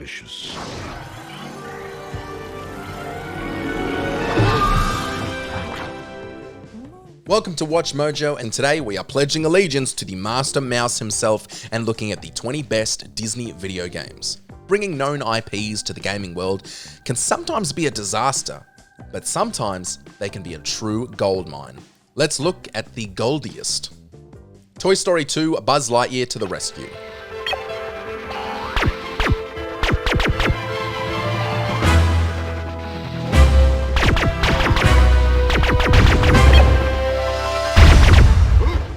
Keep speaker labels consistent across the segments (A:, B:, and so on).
A: delicious.
B: Welcome to Watch Mojo, and today we are pledging allegiance to the Master Mouse himself and looking at the 20 best Disney video games. Bringing known IPs to the gaming world can sometimes be a disaster, but sometimes they can be a true goldmine. Let's look at the goldiest. Toy Story 2: Buzz Lightyear to the rescue.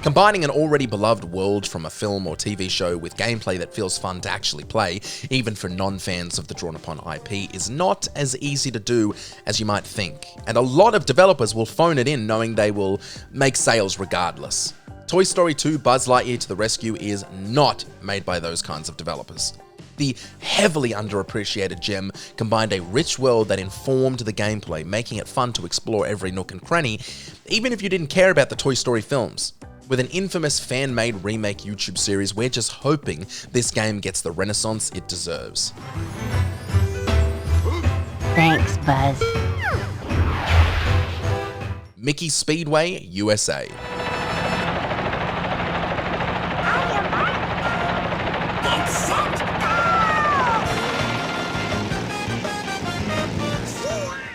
B: Combining an already beloved world from a film or TV show with gameplay that feels fun to actually play, even for non-fans of the drawn-upon IP, is not as easy to do as you might think, and a lot of developers will phone it in knowing they will make sales regardless. Toy Story 2: Buzz Lightyear to the Rescue is not made by those kinds of developers. The heavily underappreciated gem combined a rich world that informed the gameplay, making it fun to explore every nook and cranny, even if you didn't care about the Toy Story films. With an infamous fan-made remake YouTube series, we're just hoping this game gets the renaissance it deserves.
C: Thanks, Buzz.
B: Mickey Speedway USA.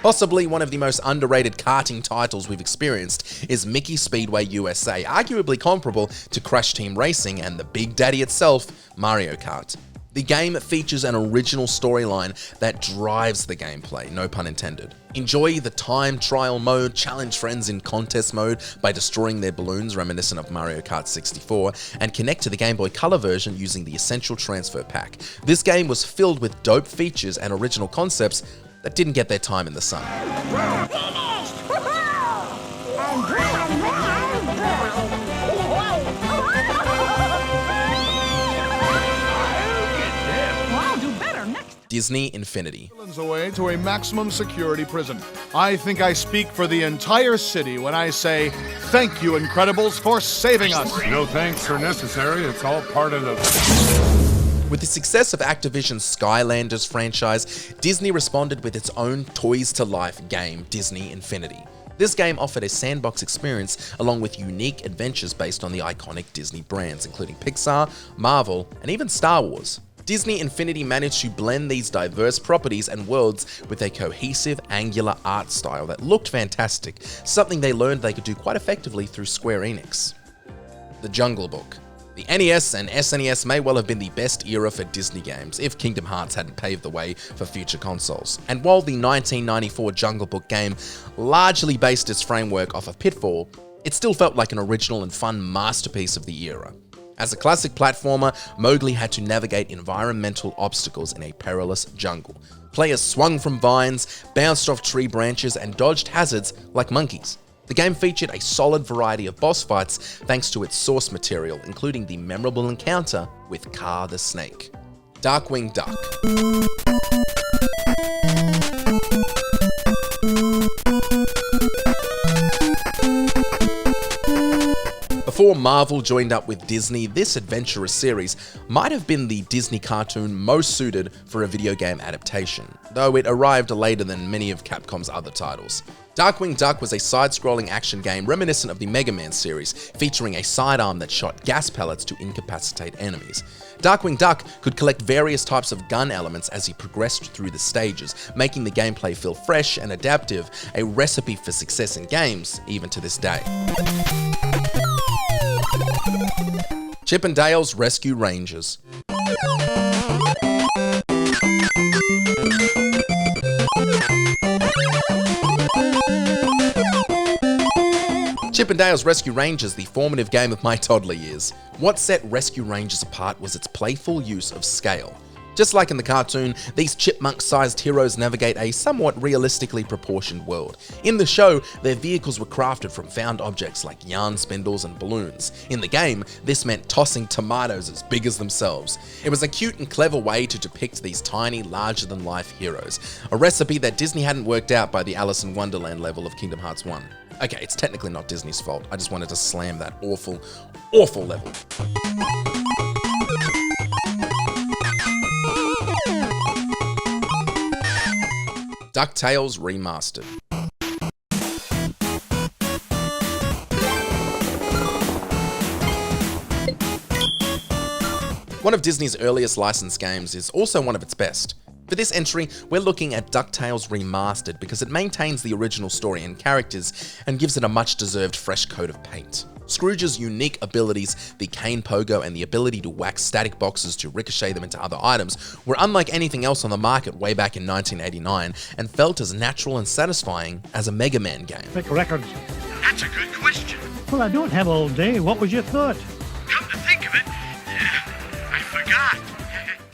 B: Possibly one of the most underrated karting titles we've experienced is Mickey Speedway USA, arguably comparable to Crash Team Racing and the Big Daddy itself, Mario Kart. The game features an original storyline that drives the gameplay, no pun intended. Enjoy the time trial mode, challenge friends in contest mode by destroying their balloons reminiscent of Mario Kart 64, and connect to the Game Boy Color version using the Essential Transfer Pack. This game was filled with dope features and original concepts that didn't get their time in the sun. Disney Infinity.
D: Away to a maximum security prison. I think I speak for the entire city when I say thank you, Incredibles, for saving us.
A: No thanks are necessary. It's all part of the...
B: With the success of Activision's Skylanders franchise, Disney responded with its own toys-to-life game, Disney Infinity. This game offered a sandbox experience along with unique adventures based on the iconic Disney brands, including Pixar, Marvel, and even Star Wars. Disney Infinity managed to blend these diverse properties and worlds with a cohesive, angular art style that looked fantastic, something they learned they could do quite effectively through Square Enix. The Jungle Book. The NES and SNES may well have been the best era for Disney games, if Kingdom Hearts hadn't paved the way for future consoles. And while the 1994 Jungle Book game largely based its framework off of Pitfall, it still felt like an original and fun masterpiece of the era. As a classic platformer, Mowgli had to navigate environmental obstacles in a perilous jungle. Players swung from vines, bounced off tree branches, and dodged hazards like monkeys. The game featured a solid variety of boss fights thanks to its source material, including the memorable encounter with Kaa the Snake. Darkwing Duck. Before Marvel joined up with Disney, this adventurous series might have been the Disney cartoon most suited for a video game adaptation, though it arrived later than many of Capcom's other titles. Darkwing Duck was a side-scrolling action game reminiscent of the Mega Man series, featuring a sidearm that shot gas pellets to incapacitate enemies. Darkwing Duck could collect various types of gun elements as he progressed through the stages, making the gameplay feel fresh and adaptive, a recipe for success in games, even to this day. Chip 'n Dale's Rescue Rangers. Chip 'n Dale's Rescue Rangers, the formative game of my toddler years. What set Rescue Rangers apart was its playful use of scale. Just like in the cartoon, these chipmunk-sized heroes navigate a somewhat realistically proportioned world. In the show, their vehicles were crafted from found objects like yarn spindles and balloons. In the game, this meant tossing tomatoes as big as themselves. It was a cute and clever way to depict these tiny, larger-than-life heroes, a recipe that Disney hadn't worked out by the Alice in Wonderland level of Kingdom Hearts 1. Okay, it's technically not Disney's fault, I just wanted to slam that awful, awful level. DuckTales Remastered. One of Disney's earliest licensed games is also one of its best. For this entry, we're looking at DuckTales Remastered because it maintains the original story and characters and gives it a much-deserved fresh coat of paint. Scrooge's unique abilities, the cane pogo and the ability to wax static boxes to ricochet them into other items, were unlike anything else on the market way back in 1989 and felt as natural and satisfying as a Mega Man game.
E: Pick records.
F: That's a good question.
E: Well, I don't have all day. What was your thought?
F: Come to think of it, I forgot.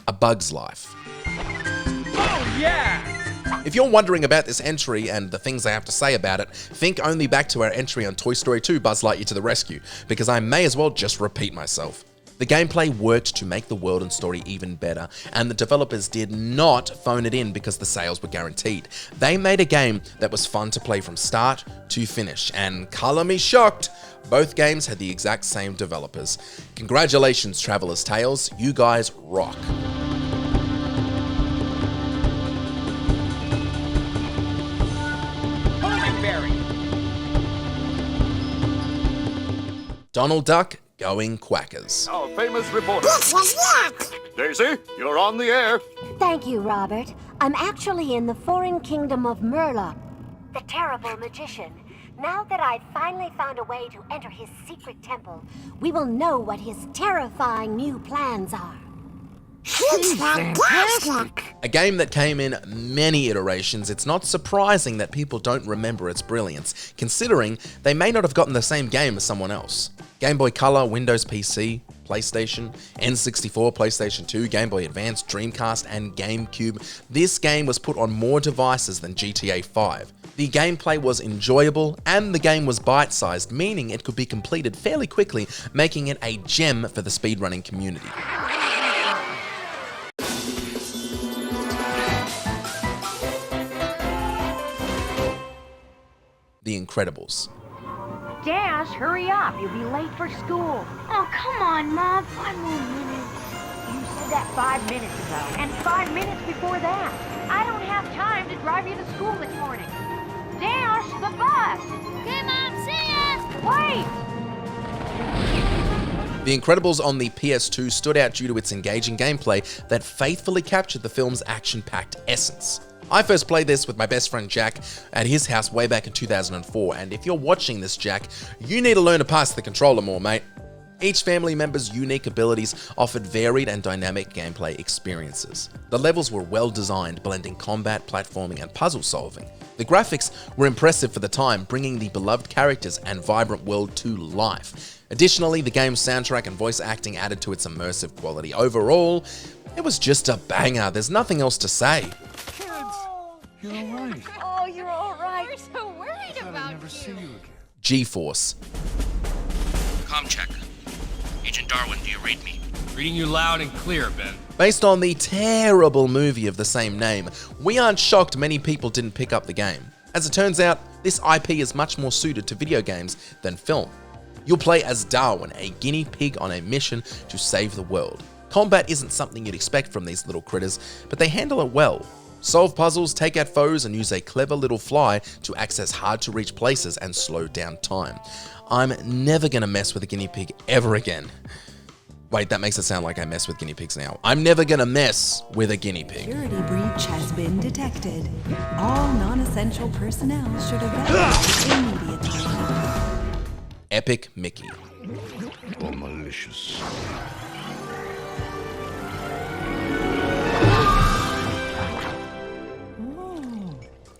B: A Bug's Life.
F: Oh, yeah!
B: If you're wondering about this entry and the things I have to say about it, think only back to our entry on Toy Story 2 Buzz Lightyear to the Rescue, because I may as well just repeat myself. The gameplay worked to make the world and story even better, and the developers did not phone it in because the sales were guaranteed. They made a game that was fun to play from start to finish, and color me shocked, both games had the exact same developers. Congratulations, Traveler's Tales, you guys rock. Donald Duck going quackers.
D: Our famous reporter.
C: What was that?
D: Daisy, you're on the air.
C: Thank you, Robert. I'm actually in the foreign kingdom of Murloc, the terrible magician. Now that I've finally found a way to enter his secret temple, we will know what his terrifying new plans are. It's fantastic!
B: A game that came in many iterations, it's not surprising that people don't remember its brilliance, considering they may not have gotten the same game as someone else. Game Boy Color, Windows PC, PlayStation, N64, PlayStation 2, Game Boy Advance, Dreamcast, and GameCube. This game was put on more devices than GTA 5. The gameplay was enjoyable, and the game was bite-sized, meaning it could be completed fairly quickly, making it a gem for the speedrunning community. The Incredibles.
G: Dash, hurry up. You'll be late for school.
C: Oh, come on, Mom. 5 more minutes.
G: You said that 5 minutes ago, and 5 minutes before that. I don't have time to drive you to school this morning. Dash, the bus.
C: Okay, Mom, see ya!
G: Wait!
B: The Incredibles on the PS2 stood out due to its engaging gameplay that faithfully captured the film's action-packed essence. I first played this with my best friend Jack at his house way back in 2004, and if you're watching this, Jack, you need to learn to pass the controller more, mate. Each family member's unique abilities offered varied and dynamic gameplay experiences. The levels were well designed, blending combat, platforming, and puzzle solving. The graphics were impressive for the time, bringing the beloved characters and vibrant world to life. Additionally, the game's soundtrack and voice acting added to its immersive quality. Overall, it was just a banger. There's nothing else to say.
A: You're all right.
G: Oh, you're all right.
C: We're so worried
A: I'd never see you again.
B: G-Force.
F: Com check. Agent Darwin, do you read me?
H: Reading you loud and clear, Ben.
B: Based on the terrible movie of the same name, we aren't shocked many people didn't pick up the game. As it turns out, this IP is much more suited to video games than film. You'll play as Darwin, a guinea pig on a mission to save the world. Combat isn't something you'd expect from these little critters, but they handle it well. Solve puzzles, take out foes, and use a clever little fly to access hard-to-reach places and slow down time. I'm never gonna mess with a guinea pig ever again. Wait, that makes it sound like I mess with guinea pigs now. I'm never gonna mess with a guinea pig.
I: Security breach has been detected. All non-essential personnel should evacuate immediately.
B: Epic Mickey.
A: Oh, malicious.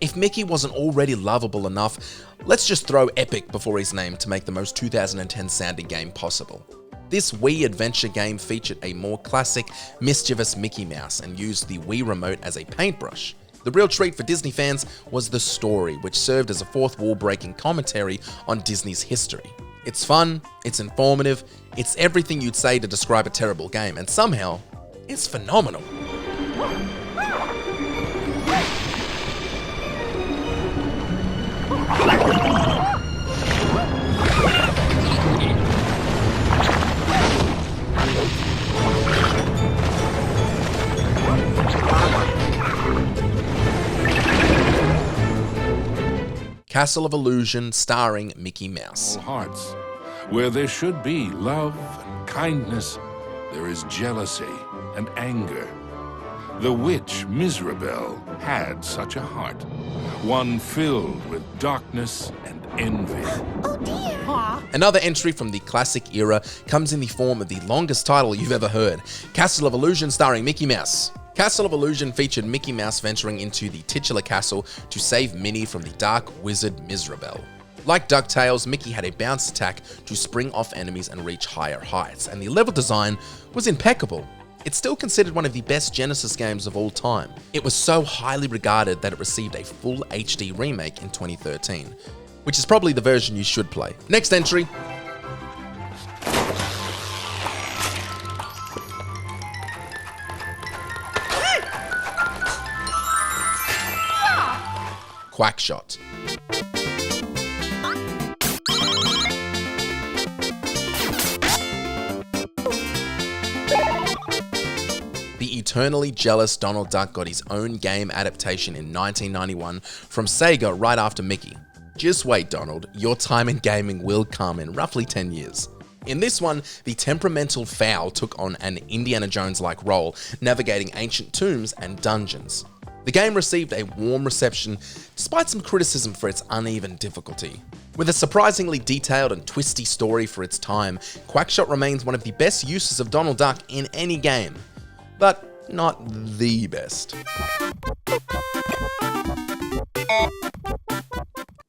B: If Mickey wasn't already lovable enough, let's just throw Epic before his name to make the most 2010 sounding game possible. This Wii adventure game featured a more classic, mischievous Mickey Mouse and used the Wii remote as a paintbrush. The real treat for Disney fans was the story, which served as a fourth wall-breaking commentary on Disney's history. It's fun, it's informative, it's everything you'd say to describe a terrible game, and somehow, it's phenomenal. Castle of Illusion starring Mickey Mouse.
A: Hearts. Where there should be love and kindness, there is jealousy and anger. The witch Miserabelle had such a heart, one filled with darkness and envy.
B: Another entry from the classic era comes in the form of the longest title you've ever heard, Castle of Illusion starring Mickey Mouse. Castle of Illusion featured Mickey Mouse venturing into the titular castle to save Minnie from the dark wizard Miserabelle. Like DuckTales, Mickey had a bounce attack to spring off enemies and reach higher heights, and the level design was impeccable. It's still considered one of the best Genesis games of all time. It was so highly regarded that it received a full HD remake in 2013, which is probably the version you should play. Next entry. Quackshot. The eternally jealous Donald Duck got his own game adaptation in 1991 from Sega right after Mickey. Just wait, Donald, your time in gaming will come in roughly 10 years. In this one, the temperamental Fowl took on an Indiana Jones-like role, navigating ancient tombs and dungeons. The game received a warm reception, despite some criticism for its uneven difficulty. With a surprisingly detailed and twisty story for its time, Quackshot remains one of the best uses of Donald Duck in any game, but not the best.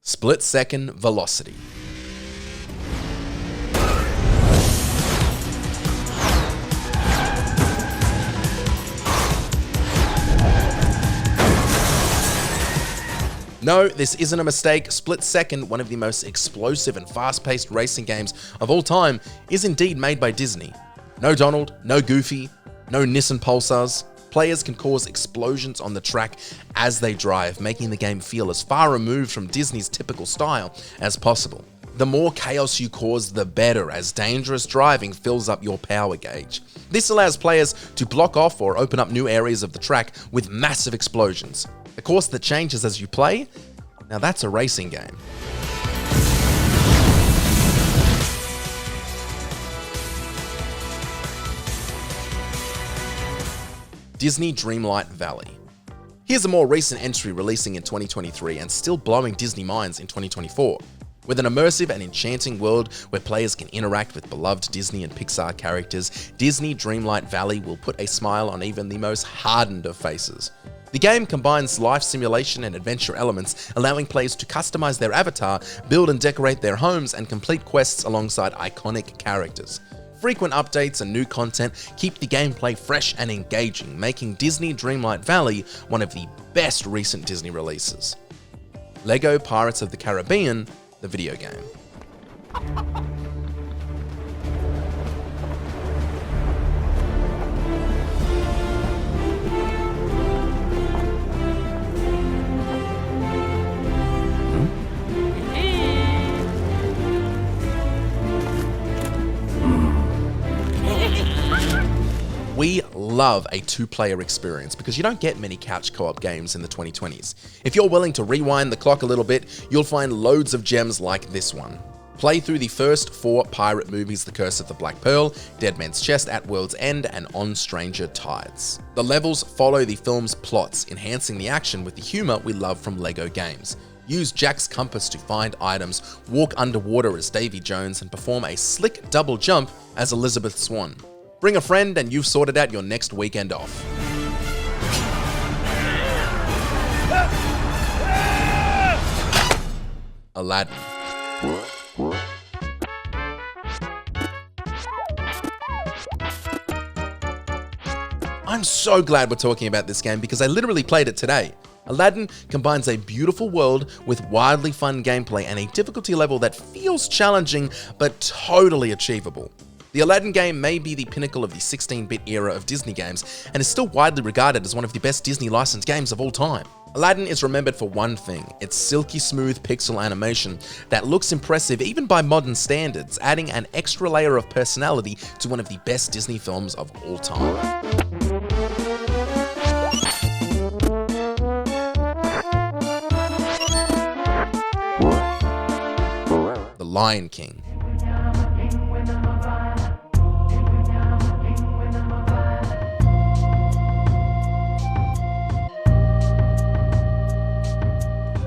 B: Split-second velocity. No, this isn't a mistake. Split Second, one of the most explosive and fast-paced racing games of all time, is indeed made by Disney. No Donald, no Goofy, no Nissan Pulsars. Players can cause explosions on the track as they drive, making the game feel as far removed from Disney's typical style as possible. The more chaos you cause, the better, as dangerous driving fills up your power gauge. This allows players to block off or open up new areas of the track with massive explosions. A course that changes as you play? Now that's a racing game. Disney Dreamlight Valley. Here's a more recent entry releasing in 2023 and still blowing Disney minds in 2024. With an immersive and enchanting world where players can interact with beloved Disney and Pixar characters, Disney Dreamlight Valley will put a smile on even the most hardened of faces. The game combines life simulation and adventure elements, allowing players to customize their avatar, build and decorate their homes, and complete quests alongside iconic characters. Frequent updates and new content keep the gameplay fresh and engaging, making Disney Dreamlight Valley one of the best recent Disney releases. LEGO Pirates of the Caribbean, the video game. We love a two-player experience because you don't get many couch co-op games in the 2020s. If you're willing to rewind the clock a little bit, you'll find loads of gems like this one. Play through the first 4 pirate movies: The Curse of the Black Pearl, Dead Man's Chest at World's End, and On Stranger Tides. The levels follow the film's plots, enhancing the action with the humor we love from LEGO games. Use Jack's compass to find items, walk underwater as Davy Jones, and perform a slick double jump as Elizabeth Swann. Bring a friend and you've sorted out your next weekend off. Aladdin. I'm so glad we're talking about this game because I literally played it today. Aladdin combines a beautiful world with wildly fun gameplay and a difficulty level that feels challenging but totally achievable. The Aladdin game may be the pinnacle of the 16-bit era of Disney games and is still widely regarded as one of the best Disney licensed games of all time. Aladdin is remembered for one thing: its silky smooth pixel animation that looks impressive even by modern standards, adding an extra layer of personality to one of the best Disney films of all time. Lion King.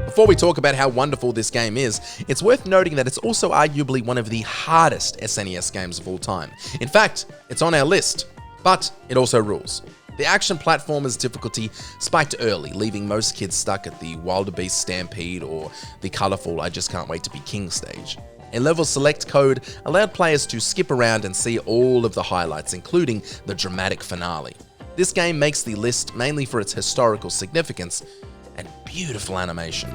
B: Before we talk about how wonderful this game is, it's worth noting that it's also arguably one of the hardest SNES games of all time. In fact, it's on our list, but it also rules. The action platformer's difficulty spiked early, leaving most kids stuck at the Wildebeest Stampede or the colourful I Just Can't Wait to Be King stage. A level select code allowed players to skip around and see all of the highlights, including the dramatic finale. This game makes the list mainly for its historical significance and beautiful animation.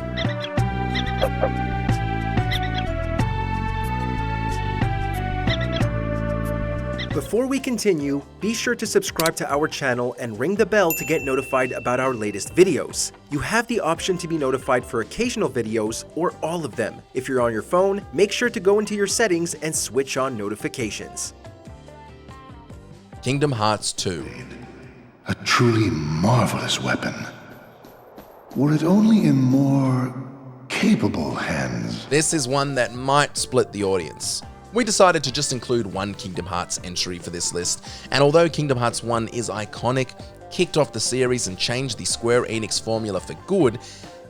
J: Before we continue, be sure to subscribe to our channel and ring the bell to get notified about our latest videos. You have the option to be notified for occasional videos or all of them. If you're on your phone, make sure to go into your settings and switch on notifications.
B: Kingdom Hearts 2.
K: A truly marvelous weapon. Were it only in more capable hands.
B: This is one that might split the audience. We decided to just include one Kingdom Hearts entry for this list, and although Kingdom Hearts 1 is iconic, kicked off the series and changed the Square Enix formula for good,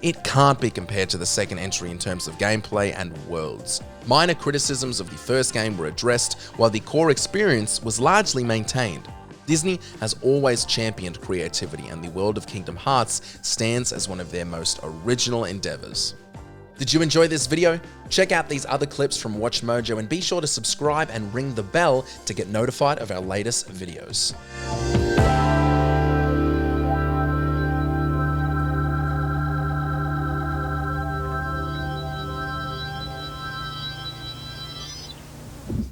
B: it can't be compared to the second entry in terms of gameplay and worlds. Minor criticisms of the first game were addressed, while the core experience was largely maintained. Disney has always championed creativity, and the world of Kingdom Hearts stands as one of their most original endeavors. Did you enjoy this video? Check out these other clips from WatchMojo and be sure to subscribe and ring the bell to get notified of our latest videos.